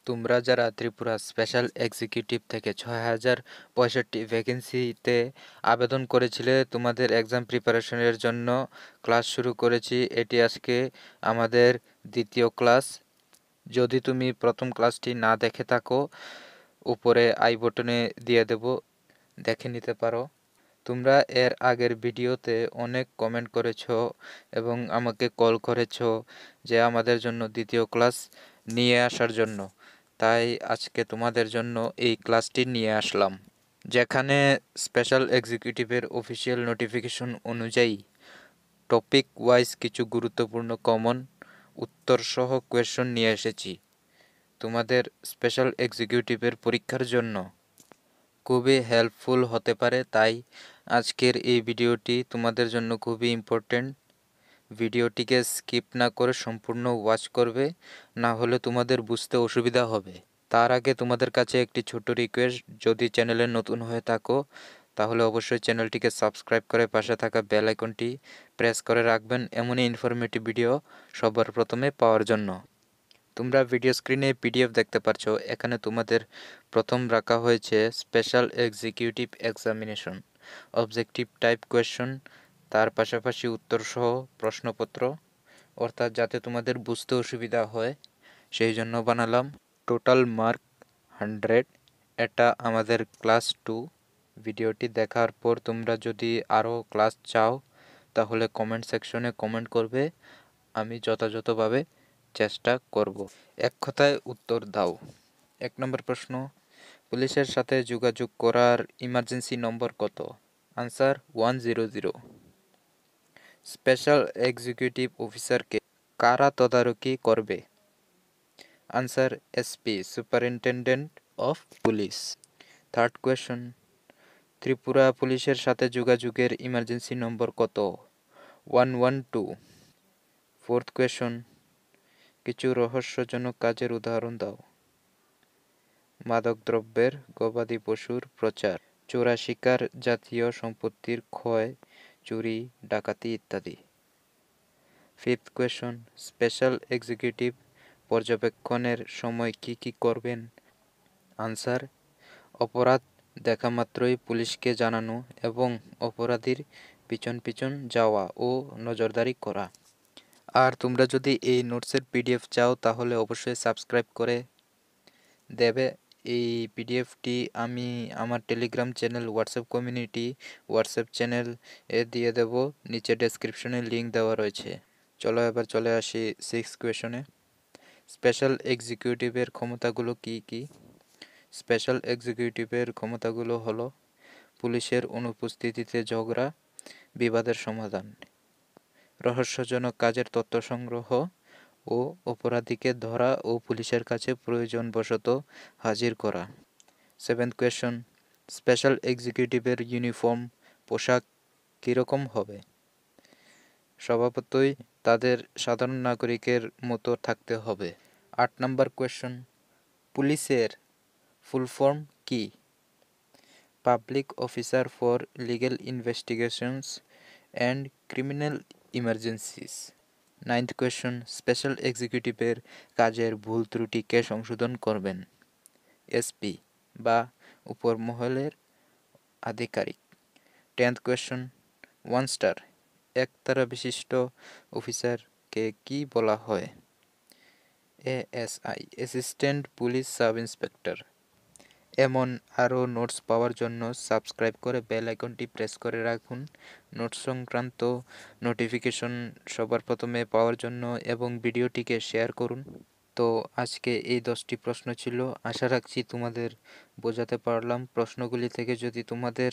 তোমরা যারা Tripura special executive থেকে ৬,০৬৫ ভ্যাকেন্সিতে আবেদন করেছিলে, তোমাদের এক্সাম প্রিপারেশনের জন্য ক্লাস শুরু করেছি। এটি আজকে আমাদের দ্বিতীয় ক্লাস। যদি তুমি প্রথম ক্লাসটি না দেখে থাকো, উপরে আই বটনে দিয়ে দেব, দেখে নিতে পারো। তোমরা এর আগের ভিডিওতে অনেক কমেন্ট করেছো এবং আমাকে কল করেছো যে আমাদের জন্য দ্বিতীয় ক্লাস নিয়ে আসার জন্য। তাই আজকে তোমাদের জন্য এই ক্লাসটি নিয়ে আসলাম, যেখানে স্পেশাল এক্সিকিউটিভের অফিসিয়াল নোটিফিকেশন অনুযায়ী টপিক ওয়াইজ কিছু গুরুত্বপূর্ণ কমন উত্তর সহ কোয়েশ্চন নিয়ে এসেছি তোমাদের স্পেশাল এক্সিকিউটিভের পরীক্ষার জন্য। খুবই হেল্পফুল হতে পারে, তাই আজকের এই ভিডিওটি তোমাদের জন্য খুবই ইম্পর্টেন্ট। ভিডিওটিকে স্কিপ না করে সম্পূর্ণ ওয়াচ করবে, না হলে তোমাদের বুঝতে অসুবিধা হবে। তার আগে তোমাদের কাছে একটি ছোট্ট রিকোয়েস্ট, যদি চ্যানেলে নতুন হয়ে থাকো তাহলে অবশ্যই চ্যানেলটিকে সাবস্ক্রাইব করে পাশে থাকা বেল আইকনটি প্রেস করে রাখবেন এমনই ইনফরমেটিভ ভিডিও সবার প্রথমে পাওয়ার জন্য। তোমরা ভিডিও স্ক্রিনে পিডিএফ দেখতে পাচ্ছ। এখানে তোমাদের প্রথম রাখা হয়েছে special executive examination objective type question, তার পাশাপাশি উত্তরসহ প্রশ্নপত্র, অর্থাৎ যাতে তোমাদের বুঝতে অসুবিধা হয় সেই জন্য বানালাম। Total mark 100। এটা আমাদের ক্লাস 2। ভিডিওটি দেখার পর তোমরা যদি আরও ক্লাস চাও তাহলে কমেন্ট সেকশনে কমেন্ট করবে, আমি যথাযথভাবে চেষ্টা করব। এক কথায় উত্তর দাও। 1 নম্বর প্রশ্ন, পুলিশের সাথে যোগাযোগ করার ইমার্জেন্সি নম্বর কত? আনসার 100। স্পেশাল এক্সিকিউটিভ অফিসারকে কারা তদারকি করবে? Answer SP, superintendent of police. Third question, Tripura পুলিশের সাথে যোগাযোগের ইমার্জেন্সি নম্বর কত? 112। ফোর্থ কোয়েশ্চন, কিছু রহস্যজনক কাজের উদাহরণ দাও। মাদকদ্রব্যের, গবাদি পশুর প্রচার, চোরা শিকার, জাতীয় সম্পত্তির ক্ষয়, চুরি ডাকাতি ইত্যাদি। ফিফথ কোয়েশ্চন, স্পেশাল এক্সিকিউটিভ পর্যবেক্ষণের সময় কি কি করবেন? আনসার, অপরাধ দেখা মাত্রই পুলিশকে জানানো এবং অপরাধীর পিছন পিছন যাওয়া ও নজরদারি করা। আর তোমরা যদি এই নোটসের পিডিএফ চাও তাহলে অবশ্যই সাবস্ক্রাইব করে দেবে। এই পিডিএফটি আমি আমার Telegram channel, WhatsApp community, WhatsApp channel এ দিয়ে দেব, নিচে ডেসক্রিপশনে লিঙ্ক দেওয়া রয়েছে। চলো এবার চলে আসি 6 কোয়েশনে। স্পেশাল এক্সিকিউটিভের ক্ষমতাগুলো কি কি? স্পেশাল এক্সিকিউটিভের ক্ষমতাগুলো হলো পুলিশের অনুপস্থিতিতে ঝগড়া বিবাদের সমাধান, রহস্যজনক কাজের তথ্য সংগ্রহ ও অপরাধীকে ধরা ও পুলিশের কাছে প্রয়োজনবশত হাজির করা। 7th কোয়েশ্চন, স্পেশাল এক্সিকিউটিভের ইউনিফর্ম পোশাক কীরকম হবে? স্বভাবতই তাদের সাধারণ নাগরিকের মতো থাকতে হবে। 8 নম্বর কোয়েশ্চন, পুলিশের ফুল ফর্ম কি? Public officer for legal investigations and criminal emergencies. 9th question, special এক্সিকিউটিভের কাজের ভুল ত্রুটি কে সংশোধন করবেন? এসপি বা উপর মহলের আধিকারিক। 10th কোয়েশ্চন, 1 স্টার একতারা বিশিষ্ট অফিসারকে কি বলা হয়? ASI, assistant police sub inspector. এমন আরও নোটস পাওয়ার জন্য সাবস্ক্রাইব করে বেল আইকনটি প্রেস করে রাখুন। নোটস সংক্রান্ত নোটিফিকেশন সবার প্রথমে পাওয়ার জন্য এবং ভিডিওটিকে শেয়ার করুন। তো আজকে এই 10টি প্রশ্ন ছিল। আশা রাখছি তোমাদের বোঝাতে পারলাম। প্রশ্নগুলি থেকে যদি তোমাদের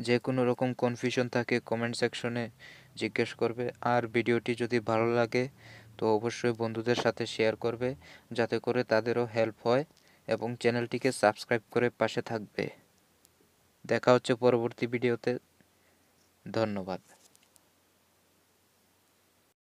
যে কোনো রকম কনফিউশন থাকে কমেন্ট সেকশনে জিজ্ঞেস করবে। আর ভিডিওটি যদি ভালো লাগে তো অবশ্যই বন্ধুদের সাথে শেয়ার করবে, যাতে করে তাদেরও হেল্প হয়, এবং চ্যানেলটিকে সাবস্ক্রাইব করে পাশে থাকবে। দেখা হচ্ছে পরবর্তী ভিডিওতে। ধন্যবাদ।